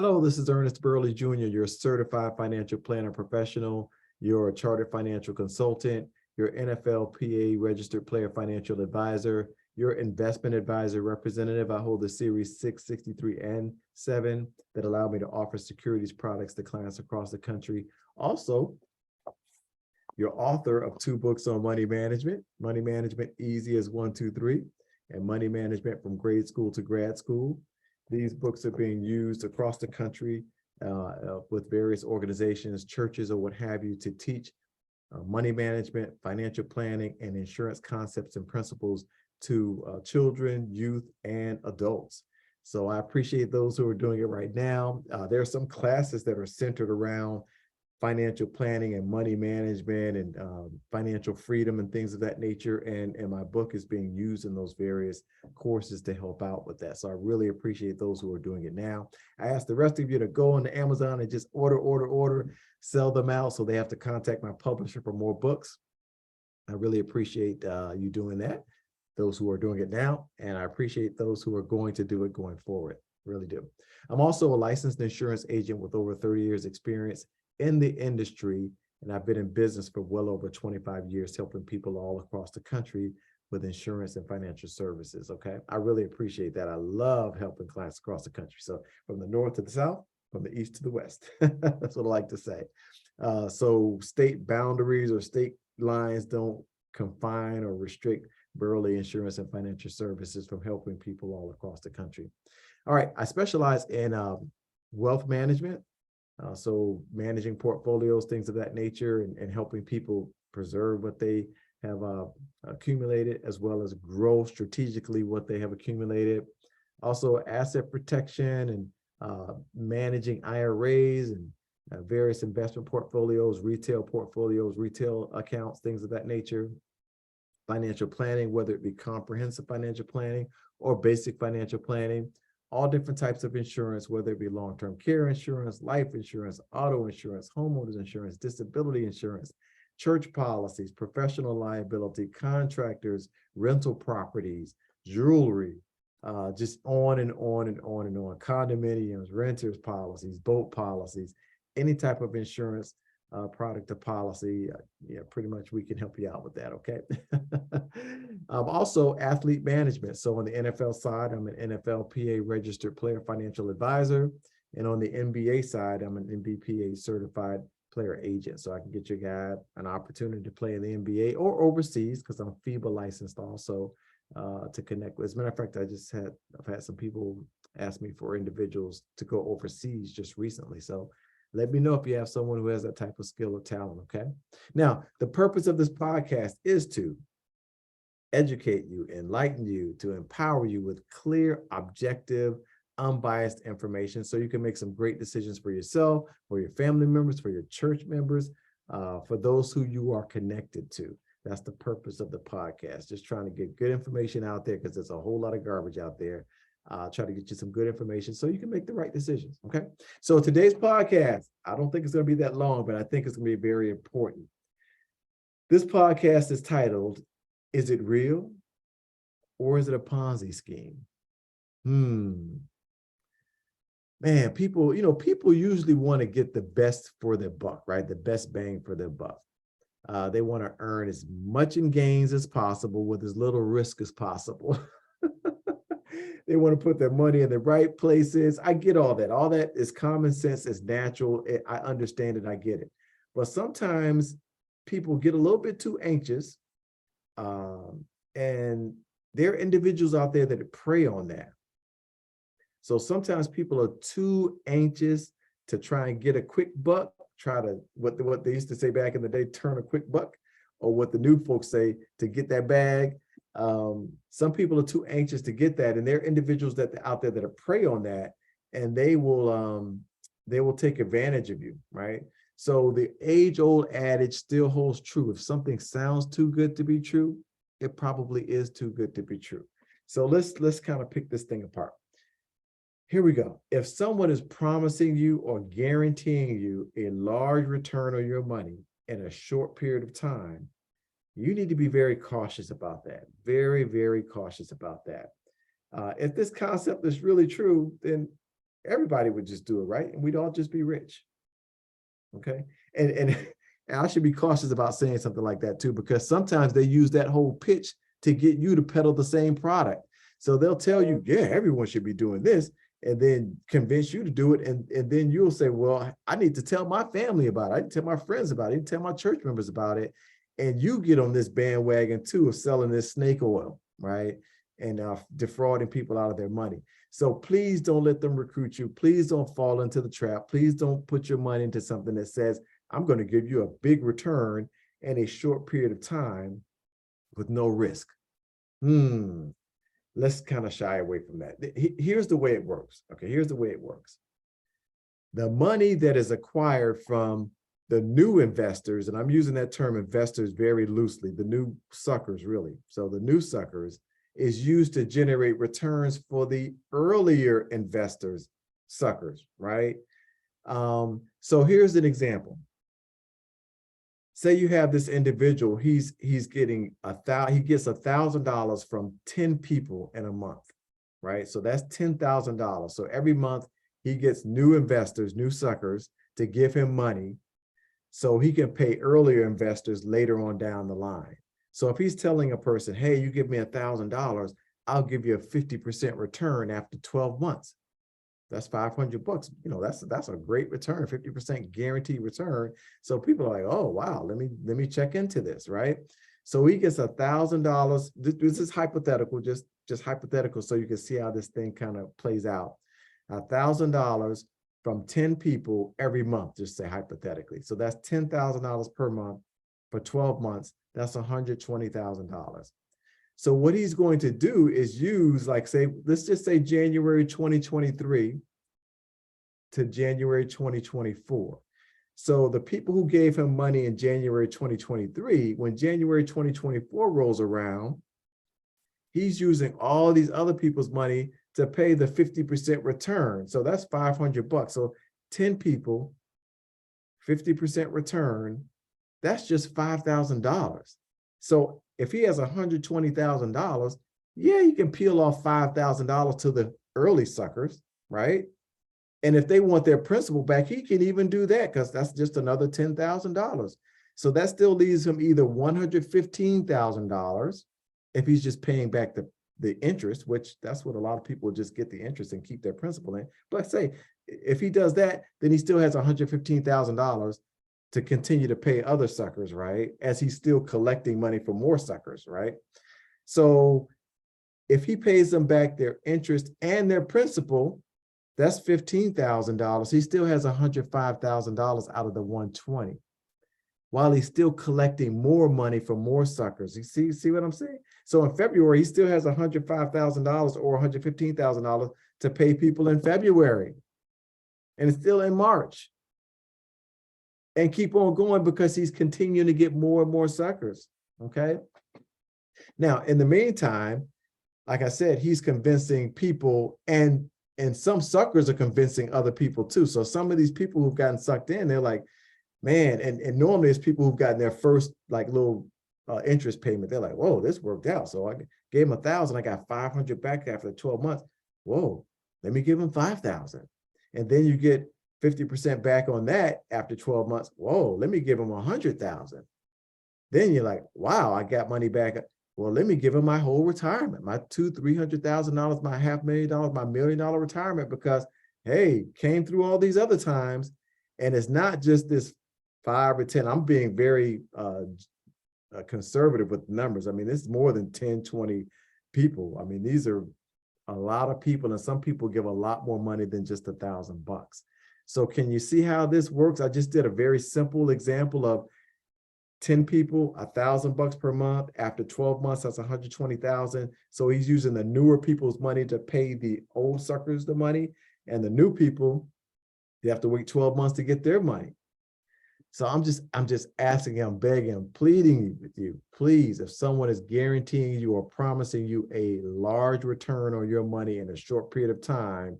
Hello, this is Ernest Burley Jr., your certified financial planner professional, your chartered financial consultant, your NFLPA registered player financial advisor, your investment advisor representative. I hold the Series 6, 63, and 7 that allow me to offer securities products to clients across the country. Also, your author of 2 books on Money Management Easy as 1, 2, 3, and Money Management from Grade School to Grad School. These books are being used across the country with various organizations, churches, or what have you, to teach money management, financial planning, and insurance concepts and principles to children, youth, and adults. So I appreciate those who are doing it right now. There are some classes that are centered around financial planning and money management and financial freedom and things of that nature. And my book is being used in those various courses to help out with that. So I really appreciate those who are doing it now. I ask the rest of you to go on to Amazon and just order, sell them out, so they have to contact my publisher for more books. I really appreciate you doing that, those who are doing it now, and I appreciate those who are going to do it going forward. Really do. I'm also a licensed insurance agent with over 30 years experience in the industry, and I've been in business for well over 25 years, helping people all across the country with insurance and financial services. Okay, I really appreciate that. I love helping clients across the country. So from the north to the south, from the east to the west. That's what I like to say. So state boundaries or state lines don't confine or restrict Burley Insurance and Financial Services from helping people all across the country. All right, I specialize in wealth management. So managing portfolios, things of that nature, and helping people preserve what they have accumulated, as well as grow strategically what they have accumulated. Also asset protection and managing IRAs and various investment portfolios, retail accounts, things of that nature. Financial planning, whether it be comprehensive financial planning or basic financial planning. All different types of insurance, whether it be long-term care insurance, life insurance, auto insurance, homeowners insurance, disability insurance, church policies, professional liability, contractors, rental properties, jewelry, just on and on and on and on, condominiums, renters policies, boat policies, any type of insurance product or policy, yeah, pretty much we can help you out with that, okay? Also athlete management. So on the NFL side, I'm an NFLPA registered player financial advisor. And on the NBA side, I'm an NBPA certified player agent. So I can get your guy an opportunity to play in the NBA or overseas, because I'm FIBA licensed also to connect with. As a matter of fact, I've had some people ask me for individuals to go overseas just recently. So let me know if you have someone who has that type of skill or talent, okay? Now, the purpose of this podcast is to educate you, enlighten you, to empower you with clear, objective, unbiased information so you can make some great decisions for yourself, for your family members, for your church members, for those who you are connected to. That's the purpose of the podcast, just trying to get good information out there, because there's a whole lot of garbage out there. Try to get you some good information so you can make the right decisions, okay? So today's podcast, I don't think it's going to be that long, but I think it's going to be very important. This podcast is titled, Is It Real or Is It a Ponzi Scheme? Man, people usually want to get the best for their buck, right? The best bang for their buck. They want to earn as much in gains as possible with as little risk as possible. They want to put their money in the right places. I get all that. All that is common sense, it's natural. I understand it, I get it. But sometimes people get a little bit too anxious. And there are individuals out there that prey on that. So sometimes people are too anxious to try and get a quick buck, try to, what they used to say back in the day, turn a quick buck, or what the new folks say, to get that bag. Some people are too anxious to get that, and there are individuals that out there that are prey on that, and they will take advantage of you, right? So the age-old adage still holds true. If something sounds too good to be true, it probably is too good to be true. So let's kind of pick this thing apart. Here we go. If someone is promising you or guaranteeing you a large return on your money in a short period of time, you need to be very cautious about that. Very, very cautious about that. If this concept is really true, then everybody would just do it, right? And we'd all just be rich. Okay. And and I should be cautious about saying something like that too, because sometimes they use that whole pitch to get you to peddle the same product. So they'll tell you, yeah, everyone should be doing this, and then convince you to do it. And then you'll say, well, I need to tell my family about it. I need to tell my friends about it. I need to tell my church members about it. And you get on this bandwagon too of selling this snake oil, right? And defrauding people out of their money. So please don't let them recruit you. Please don't fall into the trap. Please don't put your money into something that says, I'm going to give you a big return in a short period of time with no risk. Let's kind of shy away from that. Here's the way it works. Okay, here's the way it works. The money that is acquired from the new investors, and I'm using that term investors very loosely, the new suckers really. So the new suckers is used to generate returns for the earlier investors, suckers, right? So here's an example. Say you have this individual, he getting he gets $1,000 from 10 people in a month, right? So that's $10,000. So every month he gets new investors, new suckers to give him money so he can pay earlier investors later on down the line. So if he's telling a person, hey, you give me $1,000, I'll give you a 50% return after 12 months. That's $500. You know, that's a great return, 50% guaranteed return. So people are like, oh, wow, let me check into this, right? So he gets $1,000. This is hypothetical, just hypothetical, so you can see how this thing kind of plays out. $1,000 from 10 people every month, just say hypothetically. So that's $10,000 per month for 12 months. That's $120,000. So what he's going to do is use, like, say, let's just say January 2023 to January 2024. So the people who gave him money in January 2023, when January 2024 rolls around, he's using all these other people's money to pay the 50% return. So that's $500. So 10 people, 50% return, that's just $5,000. So if he has $120,000, yeah, you can peel off $5,000 to the early suckers, right? And if they want their principal back, he can even do that because that's just another $10,000. So that still leaves him either $115,000 if he's just paying back the interest, which that's what a lot of people just get the interest and keep their principal in. But say, if he does that, then he still has $115,000 to continue to pay other suckers, right? As he's still collecting money for more suckers, right? So if he pays them back their interest and their principal, that's $15,000. He still has $105,000 out of the 120, while he's still collecting more money from more suckers. You see what I'm saying? So in February, he still has $105,000 or $115,000 to pay people in February. And it's still in March. And keep on going because he's continuing to get more and more suckers, okay? Now, in the meantime, like I said, he's convincing people, and some suckers are convincing other people too. So some of these people who've gotten sucked in, they're like, man, and normally it's people who've gotten their first like little interest payment. They're like, whoa, this worked out. So I gave him 1,000, I got 500 back after 12 months. Whoa, let me give him 5,000. And then you get 50% back on that after 12 months. Whoa, let me give him 100,000. Then you're like, wow, I got money back. Well, let me give him my whole retirement, my $200,000-$300,000, my $500,000, my $1 million retirement, because hey, came through all these other times. And it's not just this 5 or 10. I'm being very conservative with numbers. I mean, it's more than 10, 20 people. I mean, these are a lot of people, and some people give a lot more money than just $1,000. So can you see how this works? I just did a very simple example of 10 people, $1,000 per month. After 12 months, that's 120,000. So he's using the newer people's money to pay the old suckers the money, and the new people, they have to wait 12 months to get their money. So I'm just asking him, begging, pleading with you, please, if someone is guaranteeing you or promising you a large return on your money in a short period of time,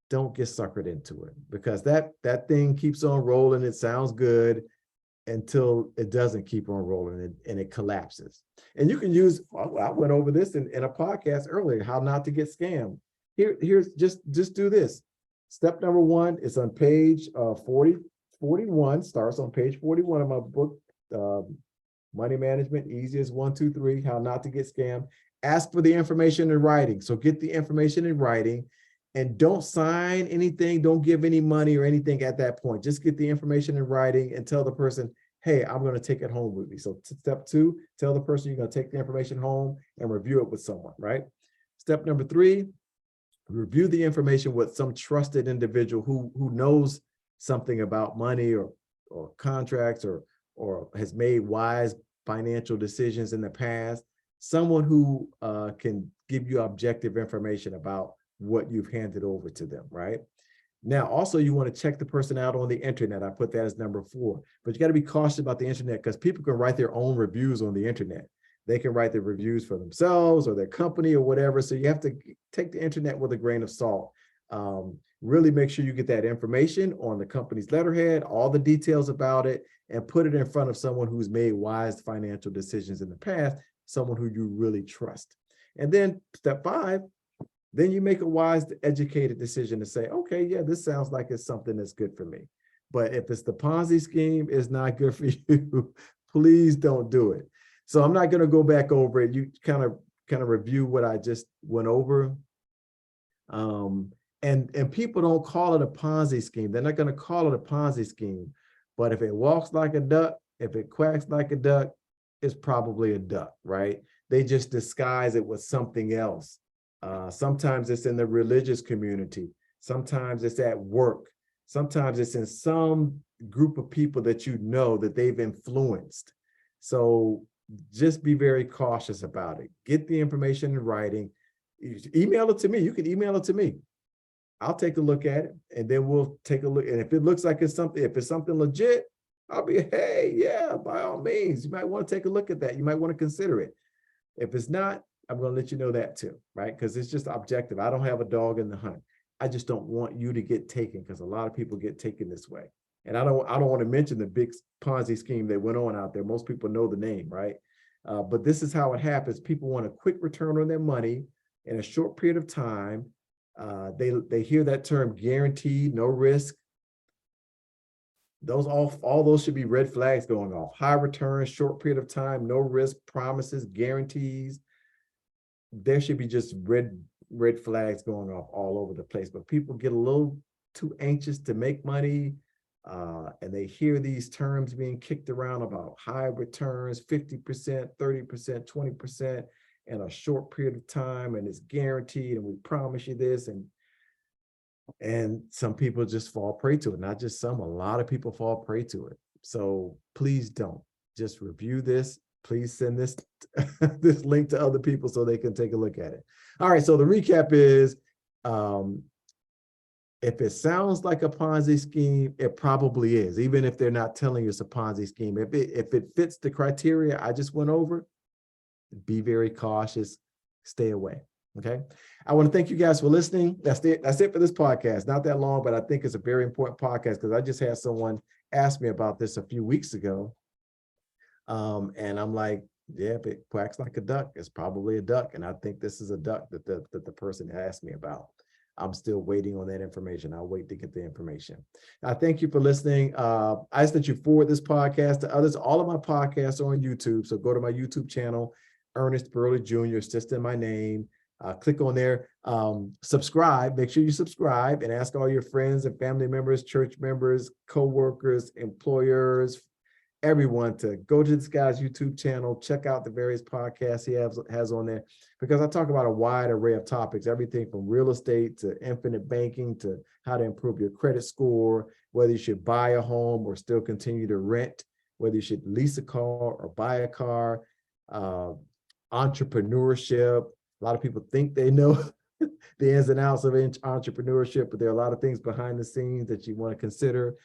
don't get suckered into it, because that thing keeps on rolling. It sounds good until it doesn't keep on rolling and it collapses. And you can use, I went over this in a podcast earlier, how not to get scammed. Here's just do this. Step number one is on page 41, starts on page 41 of my book, Money Management, Easiest 1, 2, 3, How Not to Get Scammed. Ask for the information in writing. So get the information in writing and don't sign anything. Don't give any money or anything at that point. Just get the information in writing and tell the person, hey, I'm going to take it home with me. So step two, tell the person you're going to take the information home and review it with someone, right? Step number three, review the information with some trusted individual who knows something about money or contracts or has made wise financial decisions in the past, someone who can give you objective information about what you've handed over to them, right? Now, also, you want to check the person out on the internet. I put that as number 4, but you got to be cautious about the internet because people can write their own reviews on the internet. They can write the reviews for themselves or their company or whatever. So you have to take the internet with a grain of salt. Really make sure you get that information on the company's letterhead, all the details about it, and put it in front of someone who's made wise financial decisions in the past, someone who you really trust. And then step 5, then you make a wise, educated decision to say, okay, yeah, this sounds like it's something that's good for me. But if it's the Ponzi scheme, it's not good for you. Please don't do it. So I'm not going to go back over it. You kind of review what I just went over. And people don't call it a Ponzi scheme. They're not going to call it a Ponzi scheme. But if it walks like a duck, if it quacks like a duck, it's probably a duck, right? They just disguise it with something else. Sometimes it's in the religious community. Sometimes it's at work. Sometimes it's in some group of people that you know that they've influenced. So just be very cautious about it. Get the information in writing. Email it to me. You can email it to me. I'll take a look at it, and then we'll take a look. And if it looks like it's something, if it's something legit, I'll be, hey, yeah, by all means, you might want to take a look at that. You might want to consider it. If it's not, I'm going to let you know that too, right? Because it's just objective. I don't have a dog in the hunt. I just don't want you to get taken because a lot of people get taken this way. And I don't want to mention the big Ponzi scheme that went on out there. Most people know the name, right? But this is how it happens. People want a quick return on their money in a short period of time. They hear that term guaranteed, no risk. All those should be red flags going off. High return, short period of time, no risk, promises, guarantees. There should be just red flags going off all over the place. But people get a little too anxious to make money, and they hear these terms being kicked around about high returns, 50%, 30%, 20% in a short period of time, and it's guaranteed, and we promise you this, and some people just fall prey to it. Not just some, a lot of people fall prey to it. So please don't. Just review this. Please send this this link to other people so they can take a look at it. All right, so the recap is, if it sounds like a Ponzi scheme, it probably is, even if they're not telling you it's a Ponzi scheme. If it fits the criteria I just went over, be very cautious, stay away. Okay. I want to thank you guys for listening. That's it for this podcast. Not that long, but I think it's a very important podcast because I just had someone ask me about this a few weeks ago. And I'm like, yeah, if it quacks like a duck, it's probably a duck. And I think this is a duck that the person asked me about. I'm still waiting on that information. I'll wait to get the information. I thank you for listening. I ask that you forward this podcast to others. All of my podcasts are on YouTube. So go to my YouTube channel, Ernest Burley Jr., it's just in my name. Click on there, subscribe, make sure you subscribe, and ask all your friends and family members, church members, co-workers, employers, everyone to go to this guy's YouTube channel, check out the various podcasts he has on there, because I talk about a wide array of topics, everything from real estate to infinite banking to how to improve your credit score, whether you should buy a home or still continue to rent, whether you should lease a car or buy a car, entrepreneurship. A lot of people think they know the ins and outs of entrepreneurship, but there are a lot of things behind the scenes that you want to consider.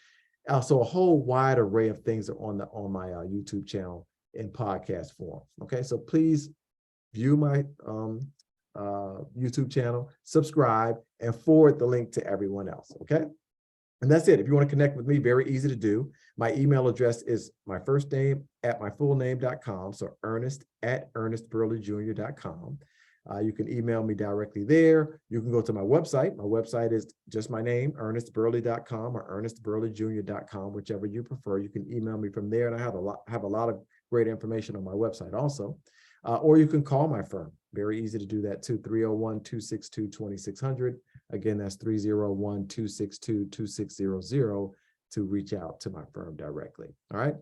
So a whole wide array of things are on my YouTube channel in podcast form. Okay, so please view my YouTube channel, subscribe, and forward the link to everyone else. Okay, and that's it. If you want to connect with me, very easy to do. My email address is my first name @ my full name.com. So Ernest @ ernestburleyjr.com. You can email me directly there. You can go to my website. My website is just my name, ernestburley.com or ernestburleyjr.com, whichever you prefer. You can email me from there, and I have a lot of great information on my website also. Or you can call my firm. Very easy to do that too, 301-262-2600. Again, that's 301-262-2600 to reach out to my firm directly. All right.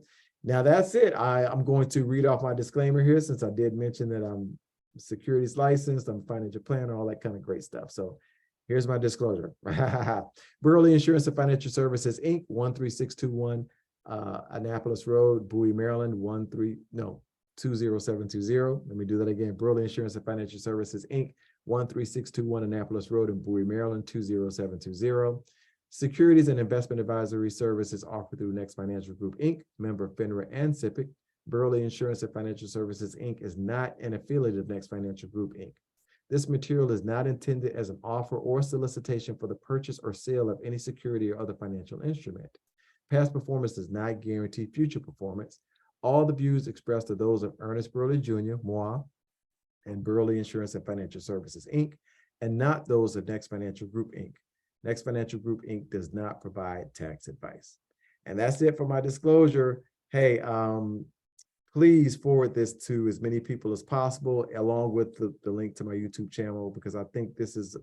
Now that's it. I'm going to read off my disclaimer here, since I did mention that I'm securities licensed, I'm a financial planner, all that kind of great stuff. So here's my disclosure. Burley Insurance and Financial Services, Inc., 13621 Annapolis Road, Bowie, Maryland, 20720. Let me do that again. Burley Insurance and Financial Services, Inc., 13621 Annapolis Road in Bowie, Maryland, 20720. Securities and investment advisory services offered through Next Financial Group, Inc., member FINRA and SIPC. Burley Insurance and Financial Services, Inc. is not an affiliate of Next Financial Group, Inc. This material is not intended as an offer or solicitation for the purchase or sale of any security or other financial instrument. Past performance does not guarantee future performance. All the views expressed are those of Ernest Burley Jr., moi, and Burley Insurance and Financial Services, Inc., and not those of Next Financial Group, Inc. Next Financial Group, Inc. does not provide tax advice. And that's it for my disclosure. Hey, please forward this to as many people as possible, along with the link to my YouTube channel, because I think this is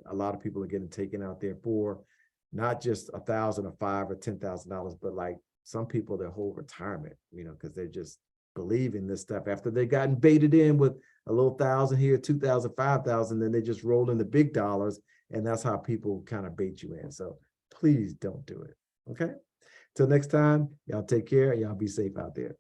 a lot of people are getting taken out there for not just $1,000 or $5,000 or $10,000, but like some people their whole retirement, because they just believe in this stuff after they gotten baited in with a little $1,000 here, $2,000, $5,000, then they just roll in the big dollars, and that's how people kind of bait you in. So please don't do it. Okay. Till next time, y'all take care. Y'all be safe out there.